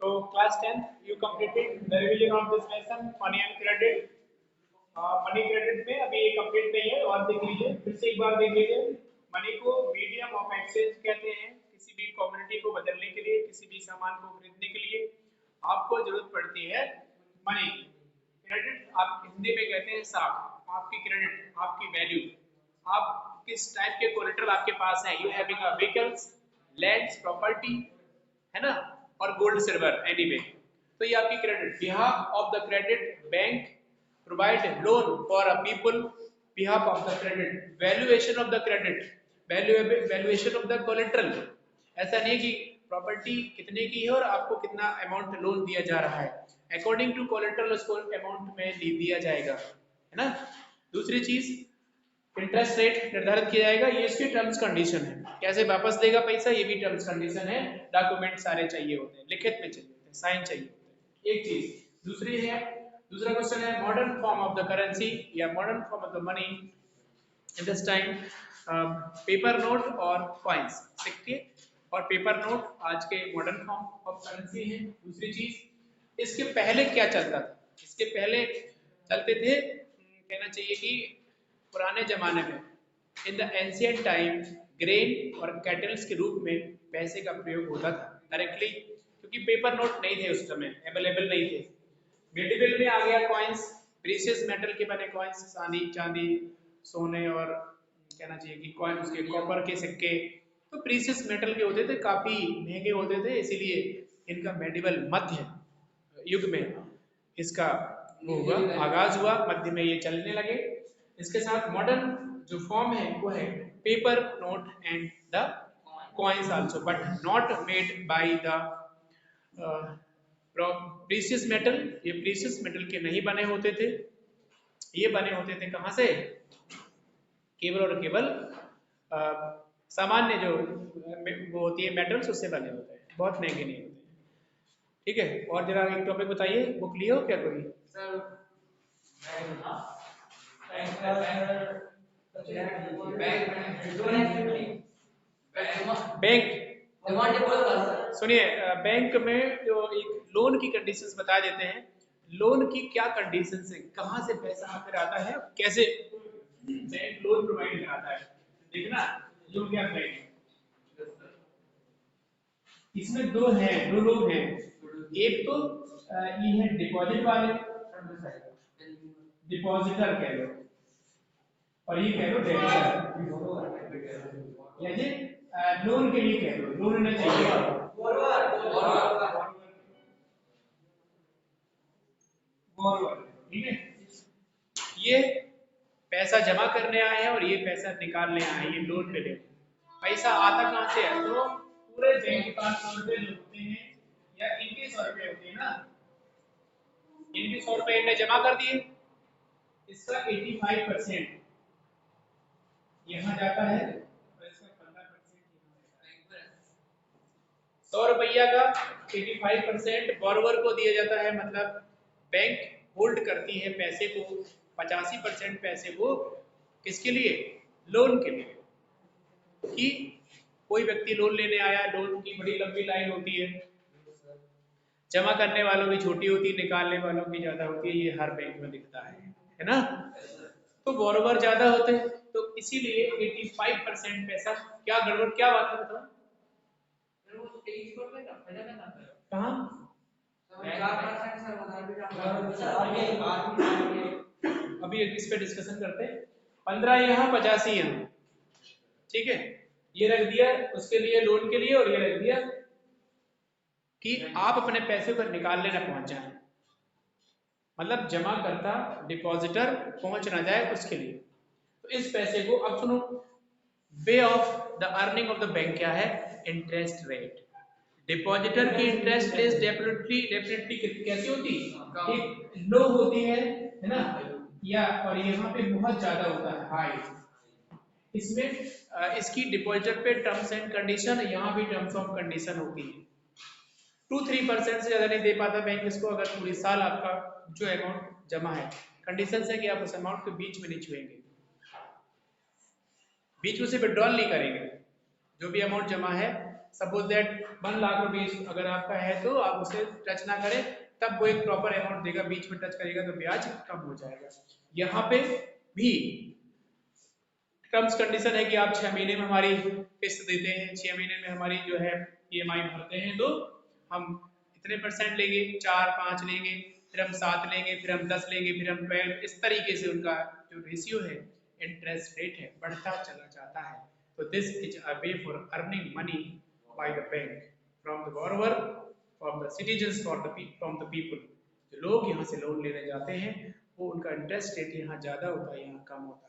तो class 10th you completed the revision of this lesson money and credit. Money credit में अभी ये complete नहीं है और देख लीजिए फिर से एक बार देख लीजिए। मनी को मीडियम ऑफ एक्सचेंज कहते हैं। किसी भी कम्युनिटी को बदलने के लिए, किसी भी सामान को खरीदने के लिए आपको जरूरत पड़ती है मनी। क्रेडिट आप हिंदी में कहते हैं साख। आपकी क्रेडिट, आपकी वैल्यू, आप किस टाइप के कोलेटरल आपके पास है। You having a vehicles, lands, property, है ना, और गोल्ड सिल्वर एनीवे। तो ये आपकी credit. Behalf of the credit bank provide loan for a people. Behalf of the credit, valuation of the credit, valuation of the collateral. ऐसा नहीं कि property कितने की है और आपको कितना अमाउंट लोन दिया जा रहा है, अकॉर्डिंग टू कोलेटरल उसको अमाउंट में दिया जाएगा, है ना। दूसरी चीज इंटरेस्ट रेट निर्धारित किया जाएगा। ये इसके टर्म्स कंडीशन है। कैसे वापस देगा पैसा, ये भी टर्म्स कंडीशन है। डॉक्यूमेंट सारे चाहिए होते हैं, लिखित में चाहिए होते हैं, साइन चाहिए होते हैं। एक चीज। दूसरा क्वेश्चन है modern form of the currency या modern form of the money in this time. Paper note और कॉइन्स, सिक्के और पेपर नोट आज के मॉडर्न फॉर्म ऑफ करेंसी है। दूसरी चीज, इसके पहले क्या चलता था। इसके पहले चलते थे, कहना चाहिए कि पुराने जमाने में in the ancient time grain और कैटल्स के रूप में पैसे का प्रयोग होता था डायरेक्टली, क्योंकि पेपर नोट नहीं थे उस समय, अवेलेबल नहीं थे। मिडिवल में आ गया कॉइन्स, प्रीशियस मेटल के बने कॉइन्स, चांदी, सोने और कहना चाहिए कि कॉइन उसके कॉपर के सिक्के। तो प्रीशियस मेटल के होते थे, काफी महंगे होते थे, इसीलिए इनका मेडिवल मध्य युग में इसका वो हुआ, आगाज हुआ, मध्य में ये चलने लगे। इसके साथ मॉडर्न जो फॉर्म है वो है paper note and the coins also, but not made by the precious metal. ये प्रीशियस मेटल के नहीं बने होते थे, ये बने होते थे कहाँ से, केवल और केवल सामान्य जो वो होती है मेटल्स, उससे बने होते हैं, बहुत महंगे नहीं होते। ठीक है, और जरा एक टॉपिक बताइए, बुक लिए हो क्या कोई? बैंक, सुनिए, बैंक में जो एक लोन की कंडीशंस बता देते हैं। लोन की क्या कंडीशंस है, कहाँ से पैसा आकर आता है, कैसे बैंक लोन प्रोवाइड कराता है। देखना, जो क्या बैंक, इसमें दो लोग हैं। एक तो ये है डिपॉजिट वाले, डिपॉजिटर कह लो, और ये कह लो डेबिटर। या जी लोन के लिए कह लो, लोन होना चाहिए बोरोवर, ठीक है। ये पैसा जमा करने आए हैं और ये पैसा निकालने आए हैं, ये लोन पे ले। पैसा आता कहाँ से है, तो पूरे बैंक के पास 100 रुपए जो होते हैं, या इनके 100 रुपए होते हैं ना, इनके 100 रुपए इन्हें जमा कर दिए, इसका 85% यहाँ जाता है और इसका 15% यहाँ जाता है। 100 रुपया का 85% बोरोवर को दिया जाता है, मतलब बैंक होल्ड करती है पैसे को, 85% पैसे को किसके लिए, लोन के लिए। कि कोई व्यक्ति लोन लेने आया, लोन की बड़ी लंबी लाइन होती है, जमा करने वालों की छोटी होती है, निकालने वालों की ज्यादा होती है, ये हर बैंक में दिखता है ना। तो बोरोवर ज्यादा होते हैं, तो इसीलिए 85% पैसा, क्या गड़बड़ क्या बात है बताओ, कहाँ अभी इस पे डिस्कशन करते हैं। 15 यहाँ 85 यहाँ, ठीक है। ये रख दिया उसके लिए, लोन के लिए, और ये रख दिया कि आप अपने पैसे को निकालने ना पहुंच जाए, मतलब जमा करता डिपॉजिटर पहुंच ना जाए उसके लिए। तो इस पैसे को, अब सुनो, way of the earning of the bank क्या है, इंटरेस्ट रेट। डिपॉजिटर की इंटरेस्ट रेट डेफिनेटली कैसी होती है, एक लो होती है ना, या और यहाँ पे बहुत ज्यादा होता है, हाई। इसमें इसकी डिपॉजिटर पे टर्म्स एंड कंडीशन, यहाँ भी टर्म्स ऑफ कंडीशन होती है। 2-3% से ज्यादा नहीं दे पाता बैंक इसको, अगर पूरी साल आपका जो अमाउंट जमा है। कंडीशन है कि आप उस अमाउंट के बीच में नहीं छुएंगे, बीच में से विड्रॉल नहीं करेंगे। जो भी अमाउंट जमा है सपोज दैट 1 लाख रुपीस अगर आपका है तो आप उसे टच ना करें, तब वो एक प्रॉपर अमाउंट देगा, बीच में टच करेगा तो ब्याज कम हो जाएगा। यहाँ पे भी टर्म्स कंडीशन है कि आप 6 महीने में हमारी किस्त देते हैं, 6 महीने में हमारी जो है ईएमआई भरते हैं, तो हम इतने % लेंगे, 4 5 लेंगे, फिर हम 7 लेंगे, फिर हम 10 लेंगे, फिर हम 12, इस तरीके से उनका जो रेशियो है, इंटरेस्ट रेट है, बढ़ता चला जाता है। तो this is a way for earning money by the bank from the borrower, from the citizens, from the people. जो लोग यहाँ से लोन लेने जाते हैं वो उनका इंटरेस्ट रेट यहाँ ज़्यादा होता है, यहाँ कम होता है।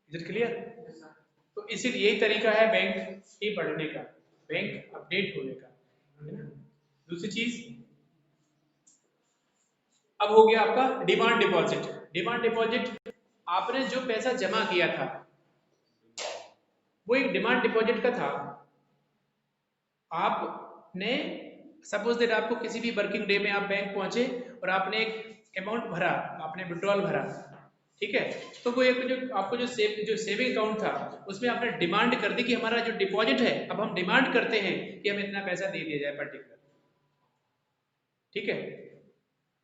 Is it clear? तो इसीलिए यही तरीका है बैंक के बढ़ने का, बैंक अपडेट होने का, है ना। दूसरी चीज अब हो गया आपका डिमांड डिपॉजिट। डिमांड डिपॉजिट आपने जो पैसा जमा किया था वो एक डिमांड डिपॉजिट का था। आपने सपोज दैट आपको किसी भी वर्किंग डे में आप बैंक पहुंचे और आपने एक अमाउंट भरा, आपने विड्रॉल भरा, ठीक है, तो वो एक जो आपको जो सेविंग अकाउंट था उसमें आपने डिमांड कर दी कि हमारा जो डिपॉजिट है, अब हम डिमांड करते हैं कि हमें इतना पैसा दे दिया जाए पर्टिकुलर, ठीक है।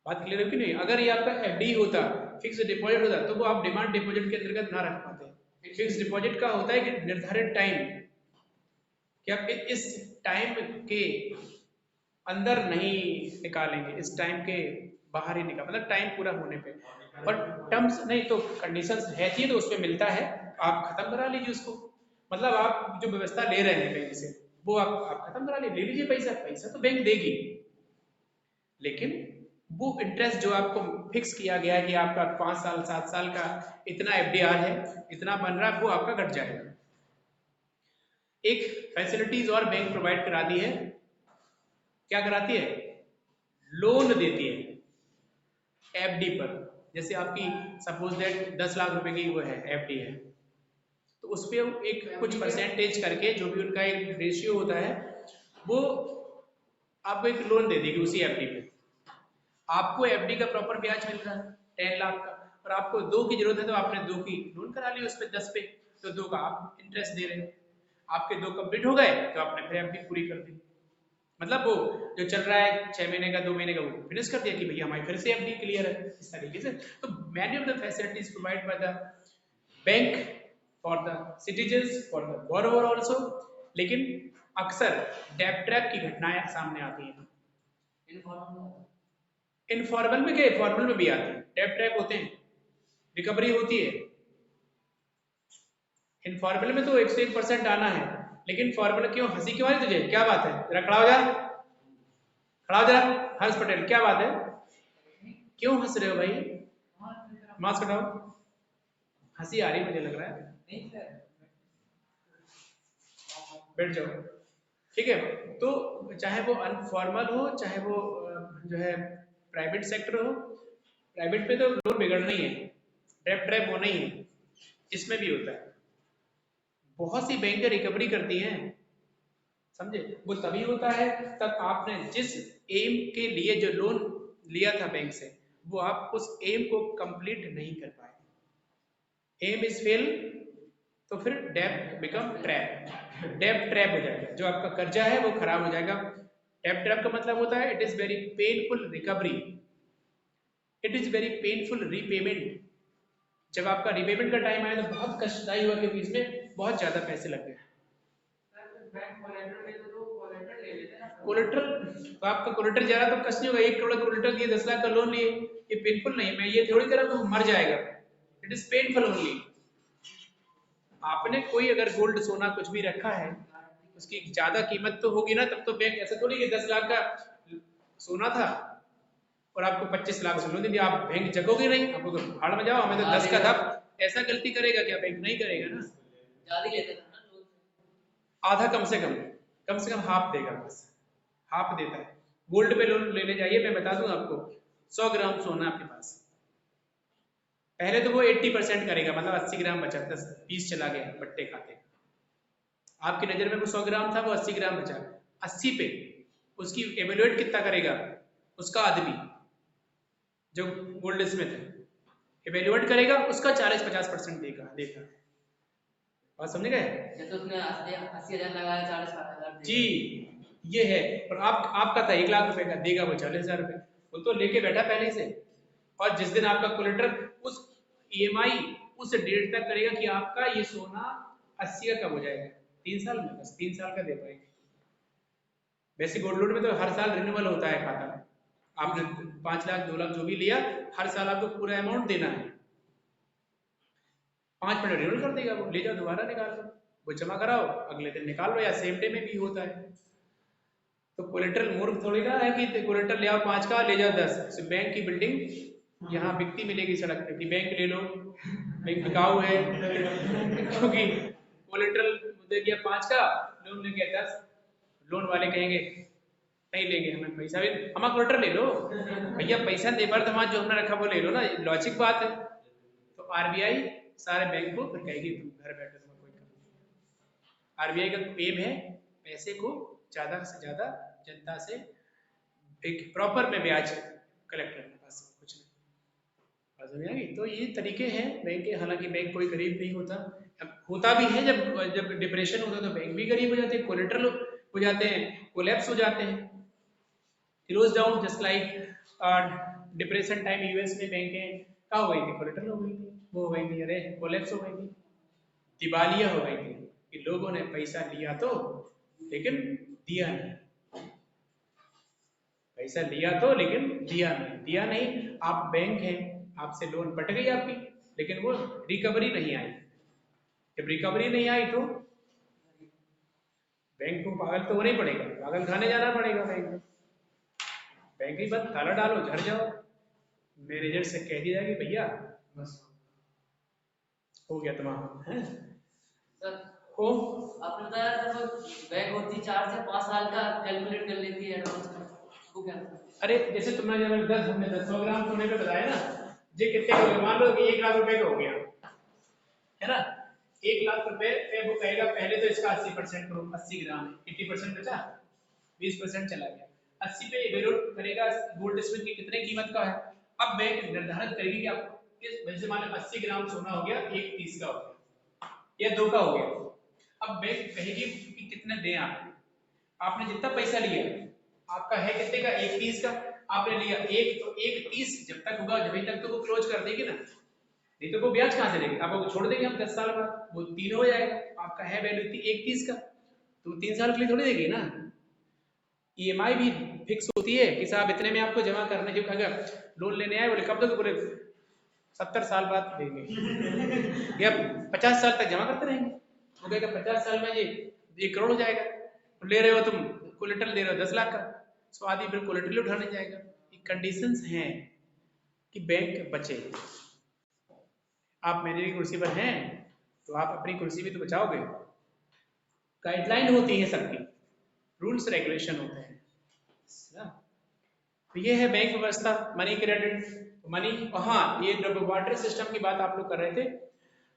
बात क्लियर है कि नहीं? अगर ये आपका एफडी होता, फिक्स डिपॉजिट होता, तो वो आप डिमांड डिपॉजिट के अंतर्गत ना रख पाते। फिक्स डिपॉजिट का होता है कि निर्धारित टाइम कि आप इस टाइम के अंदर नहीं निकालेंगे, इस टाइम के बाहर ही निकाल, मतलब टाइम पूरा होने पे। और टर्म्स नहीं तो कंडीशंस है थी तो उसमें मिलता है, आप खत्म करा लीजिए उसको। मतलब आप जो व्यवस्था ले रहे हैं बैंक से वो आप खत्म करा लीजिए, ले लीजिए पैसा, पैसा तो बैंक देगी, लेकिन वो इंटरेस्ट जो आपको फिक्स किया गया है कि आपका 5 साल 7 साल का इतना एफडीआर है, इतना बन रहा है, वो आपका घट जाएगा। एक फैसिलिटीज और बैंक प्रोवाइड कराती है, क्या कराती है? लोन देती है एफडी पर। जैसे आपकी सपोज दैट 10 लाख रुपए की वो है एफडी है, तो उस पर एक कुछ परसेंटेज करके जो भी उनका एक रेशियो होता है वो आपको एक लोन दे देगी उसी एफडी पे। आपको एफडी का प्रॉपर ब्याज मिल रहा है 10 लाख का, और आपको 2 की जरूरत है तो आपने 2 की लोन करा ली उस पर 10 पे, तो 2 का आप इंटरेस्ट दे रहे हो। आपके 2 कंप्लीट हो गए तो आपने फिर एफडी पूरी कर दी, मतलब वो जो चल रहा है 6 महीने का 2 महीने का वो फिनिश कर दिया कि भैया हमारी फिर से एफडी क्लियर है, इस तरीके से। तो many of the facilities provide by the bank for the citizens, for the borrower also. लेकिन अक्सर डेब्ट ट्रैप की घटनाएं सामने आती हैं। इनफॉर्मल में क्या, फॉर्मल में भी आती है, डेब्ट ट्रैप होते हैं, रिकवरी होती है। इनफॉर्मल में तो 101% आना है, लेकिन फॉर्मल क्यों? हंसी क्यों आ रही तुझे? क्या बात है? जरा खड़ा हो जा, खड़ा हो जा। हर्ष पटेल क्या बात है, क्यों हंस रहे हो भाई? मास्क हटाओ, हंसी आ रही मुझे लग रहा है। बैठ जाओ, ठीक है। तो चाहे वो अनफॉर्मल हो, चाहे वो जो है प्राइवेट सेक्टर हो, प्राइवेट पे तो लोन बिगड़ना ही है, डेब्ट ट्रैप होना ही है, इसमें भी होता है। बहुत सी बैंकें रिकवरी करती हैं, समझे? वो तभी होता है तब आपने जिस एम के लिए जो लोन लिया था बैंक से, वो आप उस एम को कंप्लीट नहीं कर पाए। एम इज फेल तो फिर डेब्ट बिकम ट्रैप, डेब्ट ट्रैप हो जाएगा, जो आपका कर्जा है वो खराब हो जाएगा। डेब्ट ट्रैप का मतलब होता है it is very painful recovery, it is very painful repayment. जब आपका रीपेमेंट का टाइम आया तो बहुत कष्टदायी हुआ कि इसमें बहुत ज्यादा पैसे लग गए। कोलेट्रल तो आपका कोलेट्रल जा रहा तो कष्ट नहीं होगा, 1 करोड़ कोलेट्रल दिए, 10 लाख का लोन लिए, ये पेनफुल नहीं। मैं ये थोड़ी कह रहा हूँ मर जाएगा, इट इज पेनफुल ओनली। आपने कोई अगर गोल्ड सोना कुछ भी रखा है, उसकी ज्यादा कीमत तो होगी ना, तब तो बैंक ऐसा थोड़ी कि 10 लाख का सोना था और आपको 25 लाख से लोन दे दिया, आप बैंक जगोगे नहीं, आपको तो भाड़ में जाओ, हमें तो 10 का था। ऐसा गलती करेगा क्या बैंक? नहीं करेगा ना, ज्यादा लेता था ना, आधा कम से कम हाफ देगा, बस हाफ देता है। गोल्ड पे लोन लेने जाइए, मैं बता दूं आपको, 100 ग्राम सोना आपके पास, पहले तो वो 80% करेगा, मतलब 80 ग्राम बचा, 10-20 चला गया बट्टे खाते। आपकी नजर में वो 100 ग्राम था, वो 80 ग्राम बचा, 80 पे उसकी एवेल्युएट कितना करेगा उसका आदमी जो गोल्ड स्मिथ है, एवेल्युएट करेगा उसका 40-50% देगा। बात समझ गए? जैसे उसने 80,000 लगाया, 40,000 जी ये है। और आपका था 1 लाख रुपए का, देगा वो 40,000 रुपए, वो तो लेके बैठा पहले से। और जिस दिन आपका कोलेटरल उस ईएमआई उस डेट तक करेगा कि आपका ये सोना 80 का कब हो जाएगा, 3 साल में, बस 3 साल का दे पाएंगे। वैसे गोल्ड लोन में तो हर साल रिन्यूअल होता है खाता, आपने 5 लाख 2 लाख जो भी लिया, हर साल आपको पूरा अमाउंट देना है। 5 मिनट रिन्यूअल कर देगा वो, ले जाओ दोबारा निकाल लो, वो जमा कराओ अगले दिन निकाल लो, या सेम डे में भी होता है। तो कोलेट्रल मूर्ख थोड़ी ना है कि कोलेट्रल ले आओ 5 का ले जाओ 10। बैंक की बिल्डिंग यहाँ बिकती मिलेगी सड़क पे कि बैंक ले लो, बैंक बिकाऊ है क्योंकि कोलेट्रल दे दिया 5 का, लोन ले गया 10, लोन वाले कहेंगे नहीं लेंगे, हमें पैसा भी हमारा कोलेट्रल ले लो भैया, पैसा दे बार तो जो हमने रखा वो ले लो ना, लॉजिक बात है। तो आरबीआई सारे बैंक को फिर कहेगी तुम घर बैठे तुम्हें कोई काम नहीं। आरबीआई का एम है पैसे को ज्यादा से ज्यादा जनता से एक प्रॉपर में ब्याज कलेक्ट करना, बस कुछ नहीं। बात समझ आ गई? तो ये तरीके हैं बैंक के। हालांकि बैंक कोई गरीब नहीं होता, होता भी है जब जब डिप्रेशन होता है तो बैंक भी गरीब हो जाते हैं, कोलेट्रल हो जाते हैं, कोलैप्स हो जाते हैं, close down, just like depression time US में बैंकें क्या हो गई थी, कोलेट्रल हो गई थी, वो हो गई थी, अरे कोलैप्स हो गई थी, दिवालिया हो गई थी कि लोगों ने पैसा लिया तो लेकिन दिया नहीं, पैसा लिया तो लेकिन दिया नहीं। आप बैंक हैं, आपसे लोन पट गई आपकी, लेकिन वो रिकवरी नहीं आई। जब रिकवरी नहीं आई तो बैंक को पागल तो होना ही पड़ेगा, पागल खाने जाना पड़ेगा बैंक में। बैंक ही बंद, ताला डालो, झड़ जाओ, मैनेजर से कह दिया कि भैया बस हो गया तुम्हारा है सर हो। आपने बताया था वो बैंक होती 4 से 5 साल का कैलकुलेट कर लेती है एडवांस का, वो क्या था? अरे जैसे तुमने जब 10 हमने 100 ग्राम सोने पे बताया ना, ये कितने हो गए, मान लो कि 1 लाख रुपए का हो गया है ना, 1 लाख रुपए पे वो कहेगा पहले तो इसका 80% करो, 80 ग्राम 80% बचा, 20% चला गया, 80 पे वैल्यू करेगा गोल्ड स्मिथ की कितने कीमत का है। अब बैंक निर्धारित करेगी कि आपको इस वजह से मान लो 80 ग्राम सोना हो गया, 1 30 का हो गया या 2 का हो गया। अब बैंक कहेगी कि कितने दें आपको, आपने जितना पैसा लिया आपका है कितने का, 1 30 का, आपने लिया एक, तो 1 30 जब तक होगा जब तक तो वो क्लोज कर देगी ना, नहीं तो वो ब्याज कहाँ से देगी, आपको छोड़ देंगे हम 10 साल बाद, वो 3 हो जाएगा, आपका है वैल्यू 1 30 का, तो 3 साल के लिए थोड़ी देगी ना। ईएमआई भी फिक्स होती है कि साहब इतने में आपको जमा करने, जो अगर लोन लेने आए बोले कब तक, बोले 70 साल बाद देंगे या 50 साल तक जमा करते रहेंगे, वो कहेगा 50 साल में ये करोड़ हो जाएगा, ले रहे हो तुम कोलेटरल दे रहे हो 10 लाख का, तो आदमी फिर कोलेटरल उठाने जाएगा। ये कंडीशंस हैं कि बैंक बचे। आप मेरी कुर्सी पर हैं तो आप अपनी कुर्सी भी तो बचाओगे, गाइडलाइन होती है सबकी, रूल्स रेगुलेशन होते हैं ना। तो ये है बैंक व्यवस्था, मनी क्रेडिट, मनी। हाँ, ये जब वाटर सिस्टम की बात आप लोग कर रहे थे,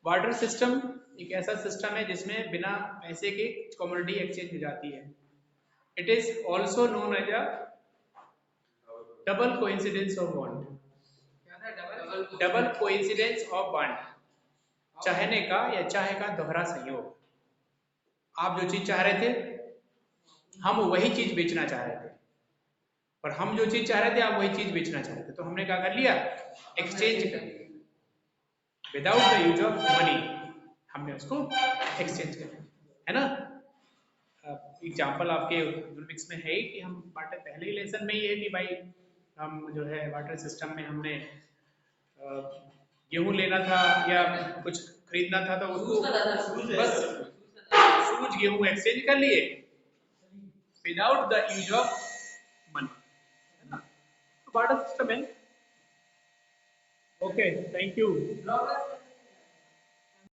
वाटर सिस्टम एक ऐसा सिस्टम है जिसमें बिना पैसे के कमोडिटी एक्सचेंज हो जाती है। It is also known as a double coincidence of bond, double coincidence of bond, चाहने का या चाहे का दोहरा संयोग। आप जो चीज चाह रहे थे हम वही चीज बेचना चाह रहे थे, और हम जो चीज चाह रहे थे आप वही चीज बेचना चाह रहे थे, तो हमने क्या कर लिया, एक्सचेंज कर लिया, without the use of money हमने उसको एक्सचेंज कर लिया, है ना। एग्जाम्पल आपके इकोनॉमिक्स में है ही कि हम पहले ही लेसन में ही है कि भाई हम जो है वाटर सिस्टम में हमने गेहूं लेना था या कुछ खरीदना था तो उसको बस सूज गेहूं एक्सचेंज कर लिए without the use of money, है ना। तो वाटर सिस्टम है। Okay, thank you.